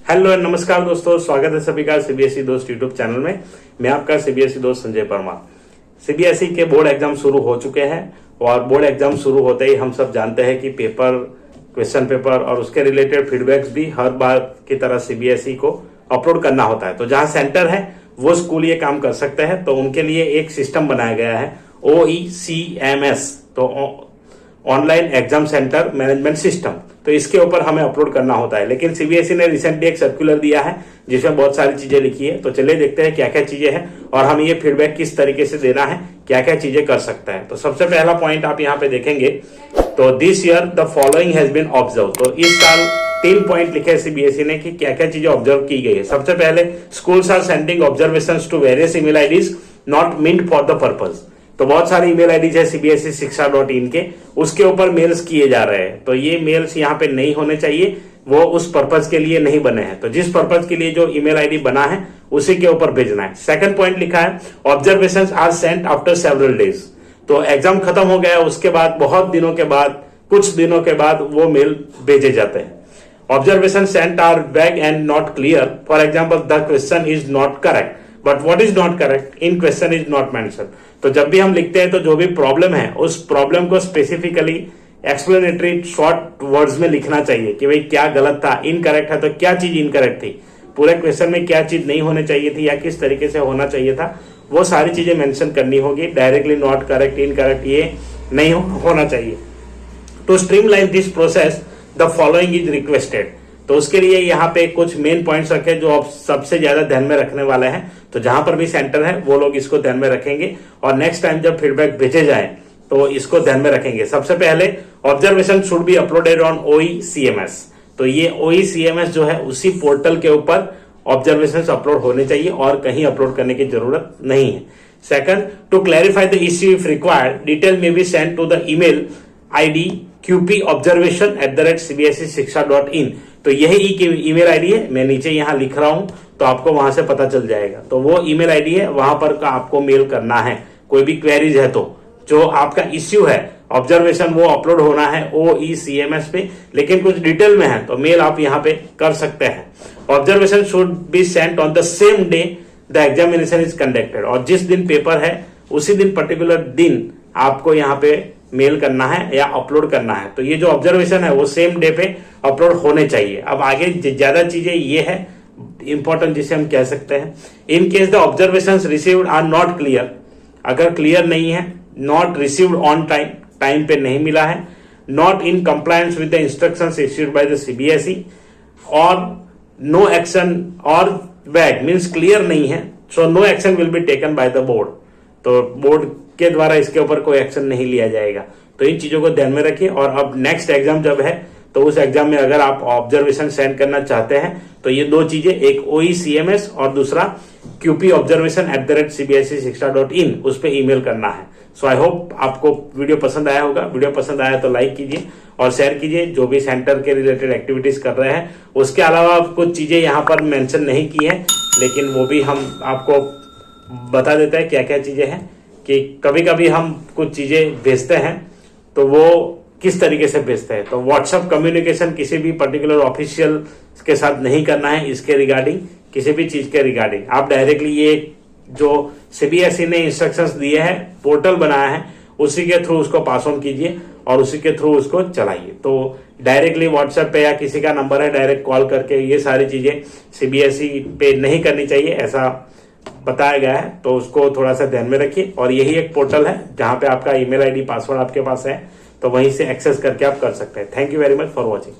Hello and नमस्कार दोस्तों, स्वागत है सभी का सीबीएसई दोस्त यूट्यूब चैनल में। मैं आपका सीबीएसई दोस्त संजय परमार। सीबीएसई के बोर्ड एग्जाम शुरू हो चुके हैं और बोर्ड एग्जाम शुरू होते ही हम सब जानते हैं कि पेपर, क्वेश्चन पेपर और उसके रिलेटेड फीडबैक्स भी हर बार की तरह सीबीएसई को अपलोड करना होता है। तो जहां सेंटर है वो स्कूल ये काम कर सकते हैं, तो उनके लिए एक सिस्टम बनाया गया है OECMS, तो online exam centre management system. तो इसके ऊपर हमें अपलोड करना होता है। लेकिन सीबीएसई ने रिसेंटली एक सर्कुलर दिया है जिसमें बहुत सारी चीजें लिखी है। तो चलिए देखते हैं क्या क्या चीजें हैं और हम ये फीडबैक किस तरीके से देना है, क्या क्या चीजें कर सकता है। तो सबसे पहला पॉइंट आप यहाँ पे देखेंगे तो this year the following has been observe. तो इस साल 3 पॉइंट लिखे है सीबीएसई ने कि क्या क्या चीजें ऑब्जर्व की गई है। सबसे पहले, schools are sending observations to various email IDs not meant for the purpose. तो बहुत सारे ईमेल आईडीज है सीबीएसई शिक्षा.in के, उसके ऊपर मेल्स किए जा रहे हैं। तो ये मेल्स यहाँ पे नहीं होने चाहिए, वो उस पर्पज के लिए नहीं बने हैं। तो जिस पर्पज के लिए जो ईमेल आईडी बना है उसी के ऊपर भेजना है। सेकंड पॉइंट लिखा है observations are sent after several days. तो एग्जाम खत्म हो गया, उसके बाद बहुत दिनों के बाद, कुछ दिनों के बाद वो मेल भेजे जाते हैं। ऑब्जर्वेशन सेंट आर वैग and not clear. For example, the question is not correct, but what is not correct in question is not mention. तो जब भी हम लिखते हैं तो जो भी प्रॉब्लम है उस प्रॉब्लम को स्पेसिफिकली एक्सप्लेनेटरी शॉर्ट वर्ड्स में लिखना चाहिए कि भाई क्या गलत था, इनकरेक्ट है तो क्या चीज इनकरेक्ट थी, पूरे क्वेश्चन में क्या चीज नहीं होने चाहिए थी या किस तरीके से होना चाहिए था, वो सारी चीजें मेंशन करनी होगी। डायरेक्टली नॉट करेक्ट, इनकरेक्ट ये नहीं होना चाहिए। To streamline this process the following is requested. तो उसके लिए यहाँ पे कुछ मेन पॉइंट्स रखे जो आप सबसे ज्यादा ध्यान में रखने वाले हैं। तो जहां पर भी सेंटर है वो लोग इसको ध्यान में रखेंगे और नेक्स्ट टाइम जब फीडबैक भेजे जाए तो इसको ध्यान में रखेंगे। सबसे पहले, observation should be uploaded on OECMS। तो ये OECMS जो है उसी पोर्टल के ऊपर ऑब्जर्वेशन अपलोड होने चाहिए और कहीं अपलोड करने की जरूरत नहीं है। Second, to clarify the issue if required, detail में be send to the email ID qpobservation@cbsesiksha.in। तो यही ईमेल आईडी है, मैं नीचे यहाँ लिख रहा हूं तो आपको वहां से पता चल जाएगा। तो वो ईमेल आईडी है, वहां पर आपको मेल करना है कोई भी क्वेरीज है। तो जो आपका इश्यू है ऑब्जर्वेशन वो अपलोड होना है OECMS पे, लेकिन कुछ डिटेल में है तो मेल आप यहाँ पे कर सकते हैं। Observation should be sent on the same day the examination is conducted. और जिस दिन पेपर है उसी दिन, पर्टिकुलर दिन आपको यहाँ पे मेल करना है या अपलोड करना है। तो ये जो ऑब्जर्वेशन है वो सेम डे पे अपलोड होने चाहिए। अब आगे ज्यादा चीजें ये है इंपॉर्टेंट जिसे हम कह सकते हैं, in case the observations received are not clear. अगर क्लियर नहीं है, not received on time, time पे नहीं मिला है, not in compliance with the instructions issued by the CBSE, और नो एक्शन और वैग मींस क्लियर नहीं है, so no action will be taken by the board. तो बोर्ड के द्वारा इसके ऊपर कोई एक्शन नहीं लिया जाएगा। तो इन चीजों को ध्यान में रखिए। और अब नेक्स्ट एग्जाम जब है तो उस एग्जाम में अगर आप ऑब्जर्वेशन सेंड करना चाहते हैं तो ये दो चीजें, एक OECMS और दूसरा qpobservation@cbsesiksha.in, उस पर ईमेल करना है। सो आई होप आपको वीडियो पसंद आया होगा। वीडियो पसंद आया तो लाइक कीजिए और शेयर कीजिए। जो भी सेंटर के रिलेटेड एक्टिविटीज कर रहे हैं, उसके अलावा कुछ चीजें यहाँ पर मेंशन नहीं की है, लेकिन वो भी हम आपको बता देते हैं क्या क्या चीजें हैं। कि कभी कभी हम कुछ चीजें भेजते हैं तो वो किस तरीके से भेजते हैं। तो व्हाट्सएप कम्युनिकेशन किसी भी पर्टिकुलर ऑफिशियल के साथ नहीं करना है। इसके रिगार्डिंग, किसी भी चीज के रिगार्डिंग आप डायरेक्टली ये जो सीबीएसई ने इंस्ट्रक्शंस दिए हैं, पोर्टल बनाया है, उसी के थ्रू उसको पास ऑन कीजिए और उसी के थ्रू उसको चलाइए। तो डायरेक्टली व्हाट्सएप पे या किसी का नंबर है डायरेक्ट कॉल करके ये सारी चीजें सीबीएसई पे नहीं करनी चाहिए, ऐसा बताया गया है। तो उसको थोड़ा सा ध्यान में रखिए। और यही एक पोर्टल है जहां पे आपका ईमेल आईडी, पासवर्ड आपके पास है, तो वहीं से एक्सेस करके आप कर सकते हैं। Thank you very much for watching.